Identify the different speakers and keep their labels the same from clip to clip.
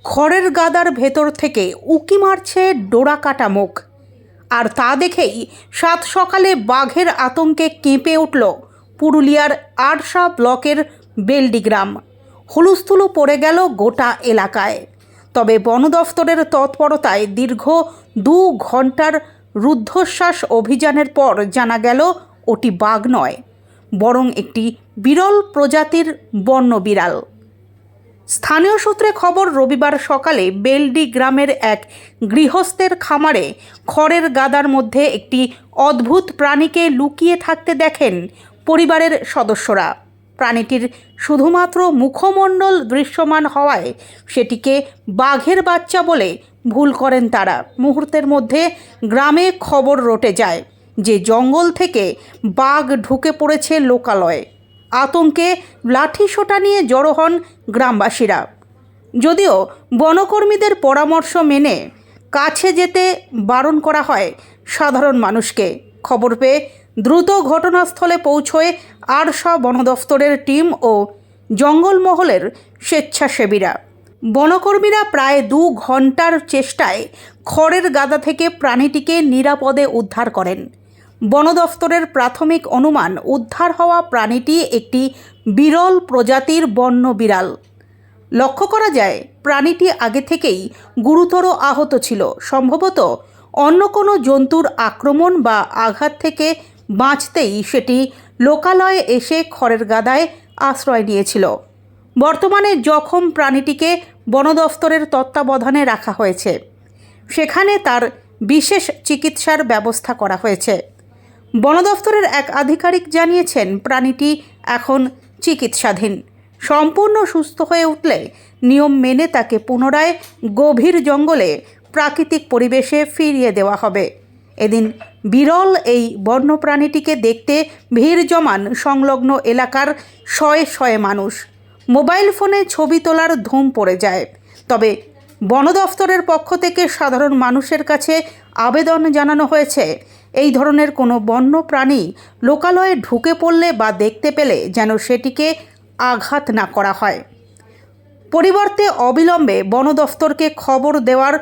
Speaker 1: খড়ের গাদার ভেতর থেকে উঁকি মারছে ডোরাকাটা মুখ। আর তা দেখেই সাত সকালে বাঘের আতঙ্কে কেঁপে উঠল পুরুলিয়ার আরশা ব্লকের বেলডি গ্রাম। হুলুস্থুলু পড়ে গেল গোটা এলাকায়। তবে বন দফতরের তৎপরতায় দীর্ঘ 2 ঘন্টার রুদ্ধশ্বাস অভিযানের পর জানা গেল ওটি বাঘ নয়, বরং একটি বিরল প্রজাতির বন্য বিড়াল। স্থানীয় সূত্রে খবর, রবিবার সকালে বেলডি গ্রামের এক গৃহস্থের খামারে খড়ের গাদার মধ্যে একটি অদ্ভুত প্রাণীকে লুকিয়ে থাকতে দেখেন পরিবারের সদস্যরা। প্রাণীটির শুধুমাত্র মুখমণ্ডল দৃশ্যমান হওয়ায় সেটিকে বাঘের বাচ্চা বলে ভুল করেন তারা। মুহূর্তের মধ্যে গ্রামে খবর রটে যায় যে জঙ্গল থেকে বাঘ ঢুকে পড়েছে লোকালয়ে। আতঙ্কে লাঠিসোঁটা নিয়ে জড়ো হন গ্রামবাসীরা। যদিও বনকর্মীদের পরামর্শ মেনে কাছে যেতে বারণ করা হয় সাধারণ মানুষকে। খবর পেয়ে দ্রুত ঘটনাস্থলে পৌঁছয় আরশা বন দফতরের টিম ও জঙ্গলমহলের স্বেচ্ছাসেবীরা। বনকর্মীরা প্রায় 2 ঘন্টার চেষ্টায় খড়ের গাদা থেকে প্রাণীটিকে নিরাপদে উদ্ধার করেন। বন দফতরের প্রাথমিক অনুমান, উদ্ধার হওয়া প্রাণীটি একটি বিরল প্রজাতির বন্য বিড়াল। লক্ষ্য করা যায় প্রাণীটি আগে থেকেই গুরুতর আহত ছিল। সম্ভবত অন্য কোনো জন্তুর আক্রমণ বা আঘাত থেকে বাঁচতেই সেটি লোকালয়ে এসে খড়ের গাদায় আশ্রয় নিয়েছিল। বর্তমানে জখম প্রাণীটিকে বন দফতরের তত্ত্বাবধানে রাখা হয়েছে। সেখানে তার বিশেষ চিকিৎসার ব্যবস্থা করা হয়েছে। বন দফতরের এক আধিকারিক জানিয়েছেন, প্রাণীটি এখন চিকিৎসাধীন। সম্পূর্ণ সুস্থ হয়ে উঠলে নিয়ম মেনে তাকে পুনরায় গভীর জঙ্গলে প্রাকৃতিক পরিবেশে ফিরিয়ে দেওয়া হবে। এদিন বিরল এই বন্যপ্রাণীটিকে দেখতে ভিড় জমান সংলগ্ন এলাকার শয়ে শয়ে মানুষ। মোবাইল ফোনে ছবি তোলার ধুম পড়ে যায়। তবে বন দফতরের পক্ষ থেকে সাধারণ মানুষের কাছে আবেদন জানানো হয়েছে, এই ধরনের কোনো বন্য প্রাণী লোকালয়ে ঢুকে পড়লে বা দেখতে পেলে যেন সেটিকে আঘাত না করা হয়। পরিবর্তে অবিলম্বে বন দফতরকে খবর দেওয়ার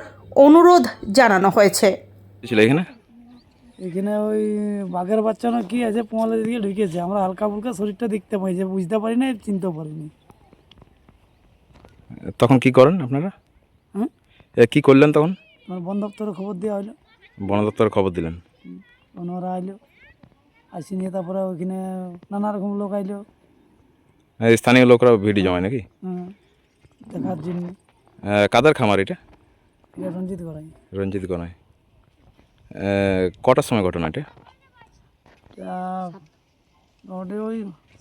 Speaker 1: অনুরোধ জানানো হয়েছে।
Speaker 2: এখানে ওই বাঘের বাচ্চা না কি আছে, পোঁয়ালের দিকে ঢুকেছে। আমরা হালকা ফুলকা শরীরটা দেখতে পাই, যে বুঝতে পারি না, চিনতে পারিনি।
Speaker 3: তখন কি করেন আপনারা?
Speaker 2: হ্যাঁ,
Speaker 3: কি করলেন তখন?
Speaker 2: আমার বন দপ্তরে খবর দেওয়া হলো।
Speaker 3: বন দপ্তরে খবর দিলেন?
Speaker 2: ওনারা আইলো, আসি নিয়ে তারপরে ওইখানে নানা রকম লোক আইলো।
Speaker 3: স্থানীয় লোকরা ভিড় জমায় নাকি?
Speaker 2: হ্যাঁ, দেখার জন্য।
Speaker 3: কাদের খামার এটা?
Speaker 2: এটা রঞ্জিত করাই।
Speaker 3: রঞ্জিত গনায়। কটার সময় ঘটনা এটা?
Speaker 2: ওটা ওই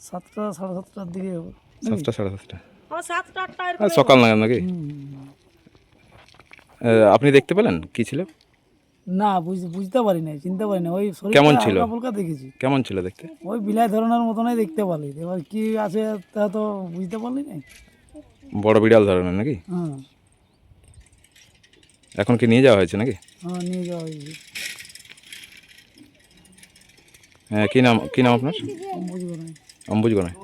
Speaker 2: 7টা সাড়ে 7টার দিকে হবে।
Speaker 3: 7টা সাড়ে 7টা, সকাল নাগাদ নাকি? আপনি দেখতে পেলেন কি ছিল?
Speaker 2: না, বুঝতে পারি না, চিনতে পারি না। ওই
Speaker 3: কেমন ছিল?
Speaker 2: হালকা ফুলকা দেখেছি।
Speaker 3: কেমন ছিল দেখতে?
Speaker 2: ওই বিলাই ধরনের মতনই দেখতে পারি। এবার কি আছে তা তো বুঝতে পারলি না।
Speaker 3: বড় বিড়াল ধরনের নাকি?
Speaker 2: হ্যাঁ,
Speaker 3: এখন কি নিয়ে যাওয়া হয়েছে নাকি?
Speaker 2: হ্যাঁ, নিয়ে যাওয়া হয়েছে।
Speaker 3: কি নাম আপনার?
Speaker 2: অম্বুজ করাই।
Speaker 3: অম্বুজ গনায়।